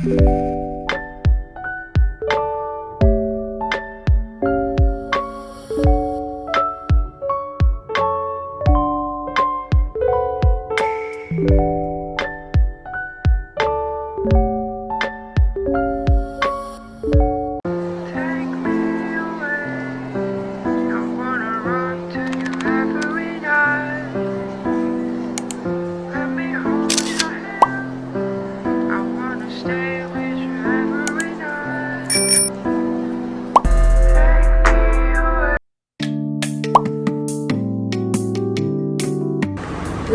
Good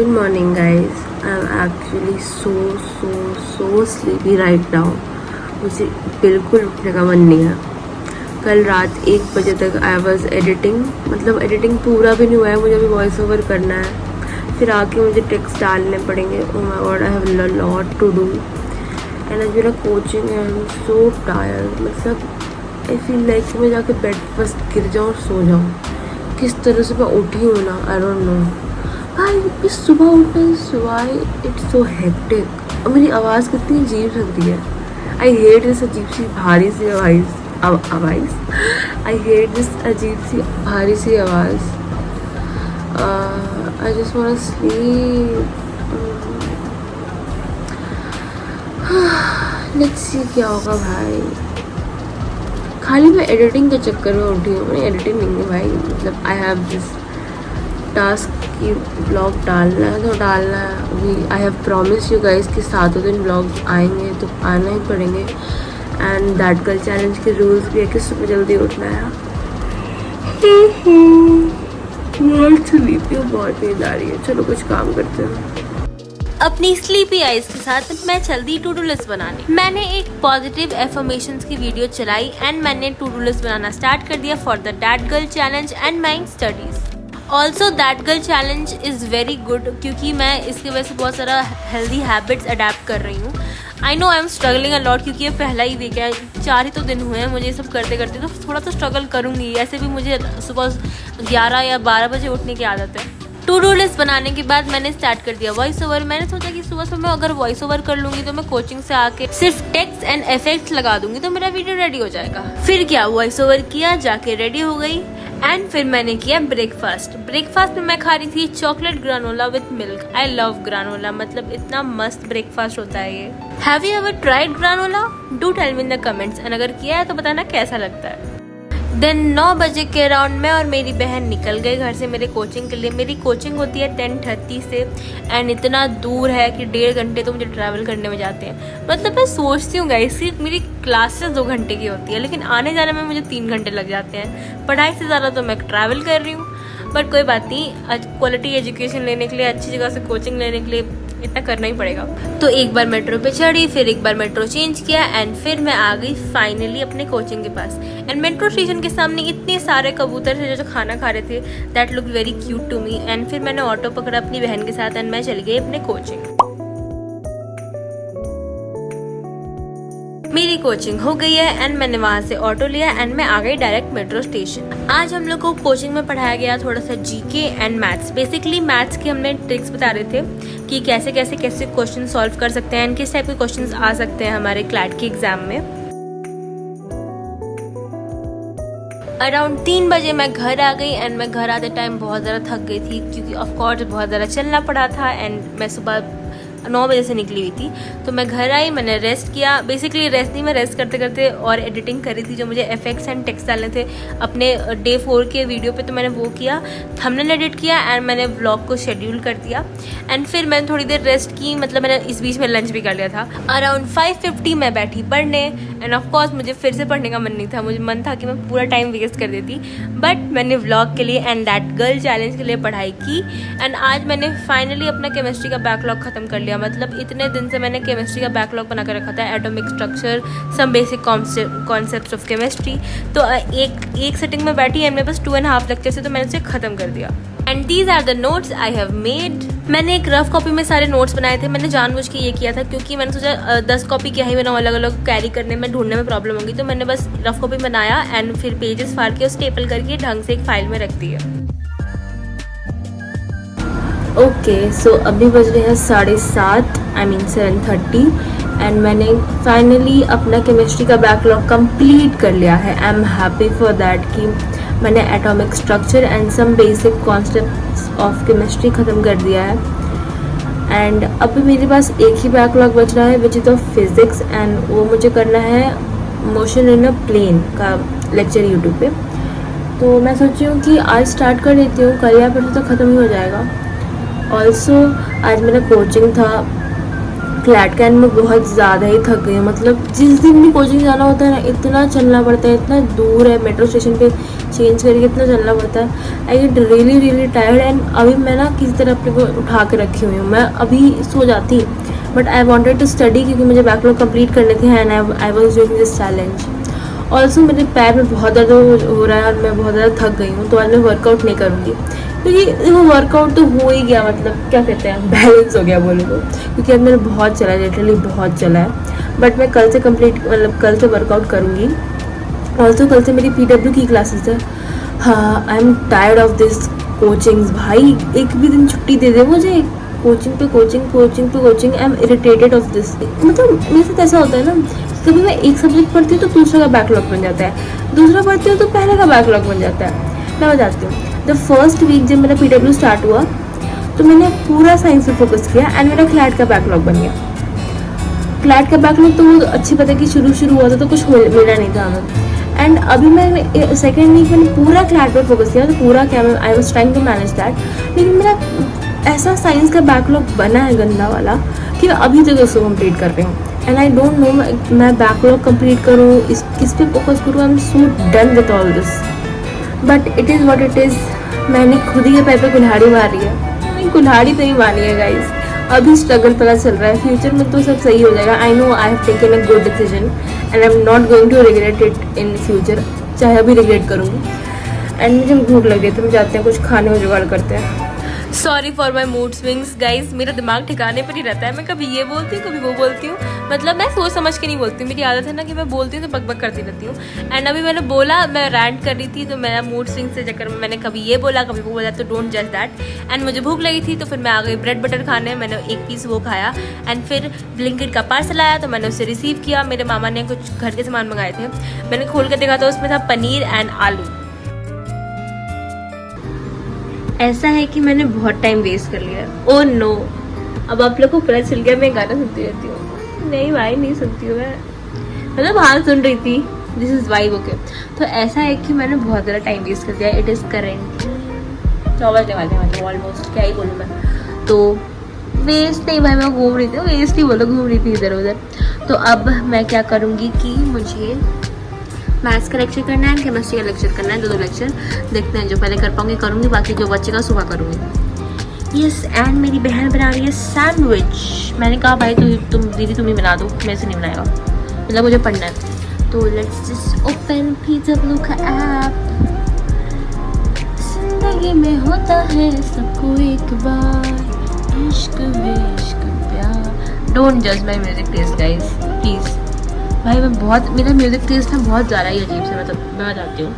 morning guys. I'm actually so sleepy right now. मुझे बिल्कुल उठने का मन नहीं है. कल रात 1 बजे तक आई वॉज एडिटिंग, मतलब एडिटिंग पूरा भी नहीं हुआ है, मुझे अभी वॉइस ओवर करना है, फिर आके मुझे टेक्स्ट डालने पड़ेंगे. Oh my god, I have a lot to do and आज मेरा कोचिंग है. I am so tired. मतलब आई फील लाइक मैं जाके बेड पर बस गिर जाऊँ और सो जाऊँ. किस तरह से मैं उठी हूँ ना, आई डोंट नो. भाई सुबह उठना is why it's so hectic. और मेरी आवाज़ कितनी अजीब लगती है. आई हेट दिस अजीब सी भारी सी आवाज़. आई हेट दिस अजीब सी भारी सी आवाज़. I just want to sleep. Let's see क्या होगा भाई. खाली मैं एडिटिंग के चक्कर में उठी हूँ. मैंने एडिटिंग नहीं है भाई. मतलब आई हैव दिस टास्क कि ब्लॉग डालना है तो डालना है. We I have promise you guys कि 7 दिन ब्लॉग्स आएंगे तो आना ही पड़ेंगे. एंड दैट गर्ल चैलेंज के रूल्स भी है कि सुबह जल्दी उठना है. बहुत स्लीपी हूँ, बहुत नींद आ रही है. चलो कुछ काम करते हैं. अपनी स्लीपी आइज के साथ मैं चल दी टू डू लिस्ट बनाने. मैंने एक पॉजिटिव एफर्मेशंस की वीडियो चलाई एंड मैंने टू डू लिस्ट बनाना स्टार्ट कर दिया for the that girl challenge and my studies. Also that girl challenge is very good क्योंकि मैं इसकी वजह से बहुत सारा हेल्दी हैबिट्स अडेप्ट कर रही हूँ. आई know I am struggling a lot क्योंकि ये पहला ही वीक है, 4 ही तो दिन हुए हैं मुझे ये सब करते करते, तो थोड़ा तो स्ट्रगल करूँगी. ऐसे भी मुझे सुबह 11 या 12 बजे उठने की आदत है. टू डू लिस्ट बनाने के बाद मैंने स्टार्ट कर दिया वॉइस ओवर. मैंने सोचा कि सुबह सुबह मैं अगर वॉइस ओवर कर लूँगी तो मैं कोचिंग से आके सिर्फ टेक्स्ट एंड इफेक्ट्स लगा दूंगी तो मेरा वीडियो रेडी हो जाएगा. फिर क्या, वॉइस ओवर किया, जाके रेडी हो गई एंड फिर मैंने किया ब्रेकफास्ट. ब्रेकफास्ट में मैं खा रही थी chocolate granola with milk. I love granola, मतलब इतना मस्त ब्रेकफास्ट होता है ये. Have you ever tried granola? Do tell me in the comments and अगर किया है तो बताना कैसा लगता है. देन 9 बजे के अराउंड मैं और मेरी बहन निकल गए घर से मेरे कोचिंग के लिए. मेरी कोचिंग होती है 10:30 से एंड इतना दूर है कि 1.5 घंटे तो मुझे ट्रैवल करने में जाते हैं. मतलब मैं सोचती हूँ गाइस कि मेरी क्लासेस 2 घंटे की होती है लेकिन आने जाने में मुझे 3 घंटे लग जाते हैं. पढ़ाई से ज़्यादा तो मैं ट्रैवल कर रही हूँ. बट कोई बात नहीं, क्वालिटी एजुकेशन लेने के लिए, अच्छी जगह से कोचिंग लेने के लिए इतना करना ही पड़ेगा. तो एक बार मेट्रो पे चढ़ी, फिर एक बार मेट्रो चेंज किया एंड फिर मैं आ गई फाइनली अपने कोचिंग के पास. एंड मेट्रो स्टेशन के सामने इतने सारे कबूतर थे जो खाना खा रहे थे. That look very cute to me. And फिर मैंने ऑटो पकड़ा अपनी बहन के साथ एंड मैं चली गई अपने कोचिंग. मेरी कोचिंग हो गई है एंड मैंने वहाँ से ऑटो लिया एंड मैं आ गई डायरेक्ट मेट्रो स्टेशन. आज हम लोग को कोचिंग में पढ़ाया गया थोड़ा सा GK and maths. Basically maths की हमने ट्रिक्स बता रहे थे कि कैसे कैसे कैसे क्वेश्चन सॉल्व कर सकते हैं एंड किस टाइप के क्वेश्चंस आ सकते हैं हमारे क्लैट के एग्जाम में. अराउंड 3 बजे मैं घर आ गई एंड मैं घर आते टाइम बहुत ज़्यादा थक गई थी क्योंकि ऑफकोर्स बहुत ज़्यादा चलना पड़ा था एंड मैं सुबह 9 बजे से निकली हुई थी. तो मैं घर आई, मैंने रेस्ट किया. बेसिकली रेस्ट नहीं, मैं रेस्ट करते करते और एडिटिंग करी थी जो मुझे इफेक्ट्स एंड टेक्स्ट डालने थे अपने डे 4 के वीडियो पे. तो मैंने वो किया, थंबनेल एडिट किया एंड मैंने व्लॉग को शेड्यूल कर दिया. एंड फिर मैंने थोड़ी देर रेस्ट की, मतलब मैंने इस बीच में लंच भी कर लिया था. अराउंड 5:50 मैं बैठी पढ़ने एंड ऑफकोर्स मुझे फिर से पढ़ने का मन नहीं था. मुझे मन था कि मैं पूरा टाइम वेस्ट कर देती, बट मैंने व्लॉग के लिए एंड दैट गर्ल चैलेंज के लिए पढ़ाई की. एंड आज मैंने फाइनली अपना केमिस्ट्री का बैकलॉग खत्म कर लिया. मतलब इतने दिन से मैंने केमिस्ट्री का बैकलॉग बना कर रखा था, atomic structure, some basic concepts of chemistry. तो एक सेटिंग में बैठी है, मेरे पास 2.5 लेक्चर से, तो मैंने उसे खत्म कर दिया. And these are the notes I have made. मैंने एक रफ कॉपी में सारे नोट्स बनाए थे. मैंने जानबूझ के ये किया था क्योंकि मैंने सोचा 10 कॉपी क्या ही बनाऊँ, अलग अलग कैरी करने में, ढूंढने में प्रॉब्लम होगी. तो मैंने बस रफ कॉपी बनाया एंड फिर पेजेस फाड़ के स्टेपल करके ढंग से एक फाइल में रख दिया. ओके, सो अभी बज रहे हैं 7:30, आई मीन 7:30 एंड मैंने फाइनली अपना केमिस्ट्री का बैकलॉग कंप्लीट कर लिया है। I am happy for that कि मैंने atomic structure and some basic concepts of chemistry ख़त्म कर दिया है। एंड अभी मेरे पास एक ही बैकलॉग बच रहा है which is of physics, and वो मुझे करना है मोशन इन अ प्लेन का लेक्चर यूट्यूब पे। तो मैं सोची हूँ कि आज स्टार्ट कर देती हूँ, कल या फिर तो ख़त्म ही हो जाएगा। ऑल्सो आज मेरा कोचिंग था क्लैट का, एंड मैं बहुत ज़्यादा ही थक गई हूँ। मतलब जिस दिन भी कोचिंग जाना होता है ना, इतना चलना पड़ता है, इतना दूर है, मेट्रो स्टेशन पे चेंज करके इतना चलना पड़ता है। I get really tired. And अभी मैं ना किसी तरह अपने को उठा के रखी हुई हूँ, मैं अभी सो जाती, but I wanted to study क्योंकि मुझे बैकलॉग कंप्लीट करने थे and I was doing this challenge. Also मेरे पैर में बहुत दर्द हो रहा है और मैं बहुत ज़्यादा थक गई हूँ, तो आज मैं वर्कआउट नहीं करूँगी क्योंकि वो वर्कआउट तो हो ही गया, मतलब क्या कहते हैं, बैलेंस हो गया बोले तो, क्योंकि अब मेरा बहुत चला है, लिटरली बहुत चला है। बट मैं कल से मतलब कल से वर्कआउट करूँगी। ऑल्सो कल से मेरी PW की क्लासेस है। हाँ, I am tired of this coachings. भाई एक भी दिन छुट्टी दे दे मुझे, कोचिंग पे coaching. I am irritated of this. मतलब मेरे साथ ऐसा होता है ना, कभी मैं एक सब्जेक्ट पढ़ती हूँ तो दूसरा का बैकलॉग बन जाता है, दूसरा पढ़ती हूँ तो पहले का बैकलॉग बन जाता है। मैं बताती हूँ, द फर्स्ट वीक जब मेरा PW स्टार्ट हुआ तो मैंने पूरा साइंस पे फोकस किया एंड मेरा क्लैट का बैकलॉग बन गया। क्लैट का बैकलॉग तो वो अच्छी पता है कि शुरू हुआ था तो कुछ मिला नहीं था हमें। एंड अभी मैं सेकेंड वीक मैंने पूरा क्लैट पर फोकस किया, तो पूरा क्या, I was trying to manage that. लेकिन मेरा ऐसा साइंस का बैकलॉग बना है गंदा वाला कि मैं अभी तक उसको कंप्लीट कर रही हूँ। एंड आई डोंट नो मैं बैकलॉग कंप्लीट करूँ, किस पे फोकस करूँ। आई am so done with all this, but it is what it is. मैंने खुद ही पैर पे कुल्हाड़ी मारी है। नहीं, कुल्हाड़ी तो नहीं मारी है गाइज, अभी स्ट्रगल पता चल रहा है, फ्यूचर में तो सब सही हो जाएगा। I know I have taken a good decision and I am not going to regret it in future, चाहे अभी रिग्रेट करूँगी। एंड मुझे भूख लग गई, तो हम जाते हैं कुछ खाने को जुगाड़ करते हैं। Sorry for my mood swings guys, मेरा दिमाग ठिकाने पर ही रहता है। मैं कभी ये बोलती हूँ, कभी वो बोलती हूँ। मतलब मैं सोच समझ के नहीं बोलती हूँ, मेरी आदत है ना कि मैं बोलती हूँ तो बक करती रहती हूँ। एंड अभी मैंने बोला, मैं रैंट कर रही थी, तो मेरा मूड स्विंग से चक्कर में मैंने कभी ये बोला कभी वो बोला, तो डोंट जज दैट। एंड मुझे भूख लगी थी तो फिर मैं आ गई ब्रेड बटर खाने। मैंने एक पीस वो खाया एंड फिर ब्लिंकिट का पार्सल आया तो मैंने उसे रिसीव किया। मेरे मामा ने कुछ घर के सामान मंगाए थे, मैंने खोल कर देखा तो उसमें था पनीर एंड आलू। ऐसा है कि मैंने बहुत टाइम वेस्ट कर लिया। ओह नो, अब आप लोग को पता चल गया मैं गाना सुनती रहती हूँ। नहीं भाई, नहीं सुनती हूँ मैं, मतलब हाँ सुन रही थी, दिस इज़ वाइब। ओके, तो ऐसा है कि मैंने बहुत ज़्यादा टाइम वेस्ट कर दिया। इट इज़ करेंट 9 बजने वाले हैं, मतलब ऑलमोस्ट, क्या ही बोलूँ मैं। तो वेस्ट नहीं भाई, मैं घूम रही थी, वेस्ट ही बोलो, घूम रही थी इधर उधर। तो अब मैं क्या करूँगी कि मुझे मैथ्स का लेक्चर करना है, केमिस्ट्री का लेक्चर करना है, दो लेक्चर देखते हैं, जो पहले कर पाऊंगी करूँगी, बाकी जो बच्चे सुबह करूँगी। यस, एंड मेरी बहन बना रही है सैंडविच। मैंने कहा भाई तुम दीदी तुम ही बना दो, मेरे से नहीं बनाएगा, मतलब मुझे पढ़ना है। तो लेट्स जस्ट ओपन PW का ऐप। जिंदगी में होता है सबको एक बार, इश्क विश्क प्यार। डोंट जज माई म्यूजिक टेस्ट गाइज प्लीज़। भाई मैं बहुत, मेरा म्यूज़िक टेस्ट ना बहुत ज़्यादा ही अजीब से, मतलब मैं बताती हूँ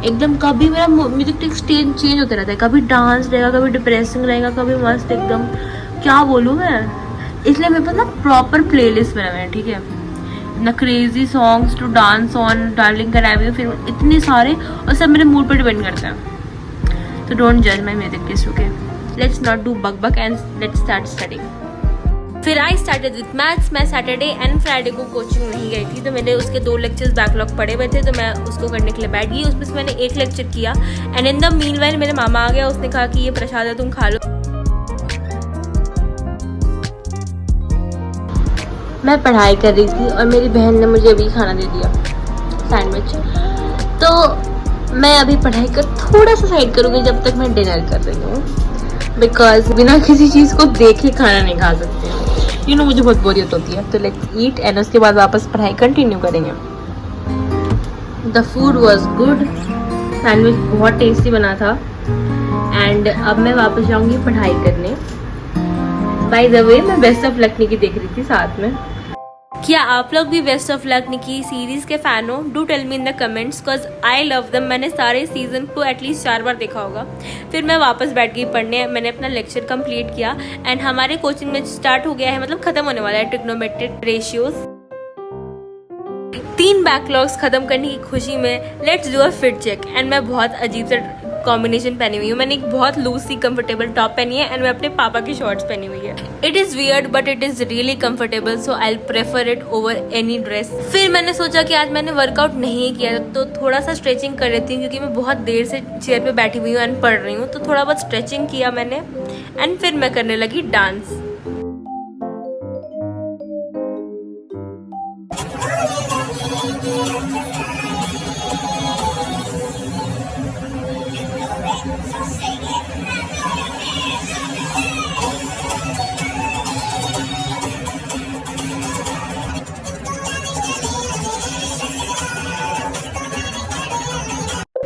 एकदम। कभी मेरा म्यूज़िक टेस्ट चेंज होता रहता है, कभी डांस रहेगा, कभी डिप्रेसिंग रहेगा, कभी मस्त एकदम, क्या बोलूँ मैं। इसलिए मेरे पास ना प्रॉपर प्लेलिस्ट बना हुआ है, ठीक है ना, crazy songs to dance on, darling कराए फिर इतने सारे, और सब मेरे मूड पर डिपेंड करता है। तो डोंट जज my music taste, okay. Let's not do बक एंड लेट्स स्टार्ट स्टडिंग। फिर आई स्टार्टेड विथ मैथ्स। मैं सैटरडे एंड फ्राइडे को कोचिंग नहीं गई थी, तो मेरे उसके 2 लेक्चर्स बैकलॉग पड़े हुए थे, तो मैं उसको करने के लिए बैठ गई। उसमें से मैंने 1 लेक्चर किया एंड इन द मीनवाइल मेरे मामा आ गया, उसने कहा कि ये प्रसाद है तुम खा लो। मैं पढ़ाई कर रही थी और मेरी बहन ने मुझे अभी खाना दे दिया, सैंडविच। तो मैं अभी पढ़ाई कर थोड़ा सा साइड करूँगी जब तक मैं डिनर कर रही हूँ, बिकॉज बिना किसी चीज़ को देखे खाना नहीं खा सकते, यू नो, मुझे बहुत बोरियत होती है। तो लेट्स ईट एंड उसके बाद वापस पढ़ाई कंटिन्यू करेंगे। The food was good, sandwich बहुत टेस्टी बना था। एंड अब मैं वापस जाऊंगी पढ़ाई करने। बाय द वे मैं बेस्ट ऑफ लखनी की देख रही थी साथ में। क्या आप लोग भी best of luck Nikki series के फैन हो? Do tell me in the comments because I love them. मैंने सारे सीजन को एटलीस्ट 4 बार देखा होगा। फिर मैं वापस बैठ गई पढ़ने। मैंने अपना लेक्चर कंप्लीट किया एंड हमारे कोचिंग में स्टार्ट हो गया है, मतलब खत्म होने वाला है, ट्रिग्नोमेट्रिक रेशियोज। 3 बैकलॉग्स खत्म करने की खुशी में let's do a fit check. And मैं बहुत अजीब सा कॉम्बिनेशन पहनी हुई हूँ। मैंने एक बहुत लूज सी कंफर्टेबल टॉप पहनी है एंड मैं अपने पापा की शॉर्ट्स पहनी हुई है। It is weird but it is really comfortable, so I prefer it over any dress. फिर मैंने सोचा कि आज मैंने वर्कआउट नहीं किया तो थोड़ा सा स्ट्रेचिंग कर लेती हूँ, क्योंकि मैं बहुत देर से चेयर पे बैठी हुई हूँ एंड पढ़ रही हूँ। तो थोड़ा बहुत स्ट्रेचिंग किया मैंने एंड फिर मैं करने लगी डांस।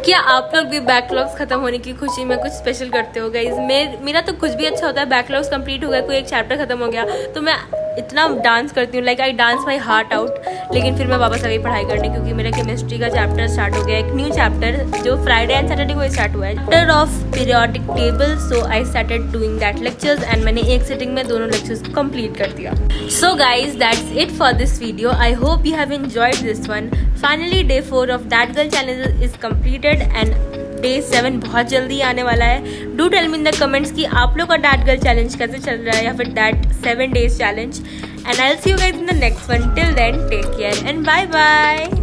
क्या आप लोग भी बैकलॉग्स खत्म होने की खुशी में कुछ स्पेशल करते हो गाइज? मेरा तो कुछ भी अच्छा होता है। बैकलॉग्स कंप्लीट हो गया, कोई एक चैप्टर खत्म हो गया तो मैं इतना डांस करती हूँ, like I dance my heart out. लेकिन फिर मैं वापस आ गई पढ़ाई करने, क्योंकि मेरा केमिस्ट्री का चैप्टर स्टार्ट हो गया, एक न्यू चैप्टर जो फ्राइडे एंड सैटरडे को स्टार्ट हुआ है, chapter of periodic table. So I started doing that lectures and मैंने एक सिटिंग में दोनों लेक्चर्स कंप्लीट कर दिया। So guys that's it for this video. I hope you have enjoyed this one. Finally day 4 of that girl challenge is completed and day 7 बहुत जल्दी आने वाला है। Do tell me in the comments कि आप लोग का दैट गर्ल चैलेंज कैसे चल रहा है, या फिर that 7 days challenge. And I will see you guys in the next one. Till then take care and bye bye.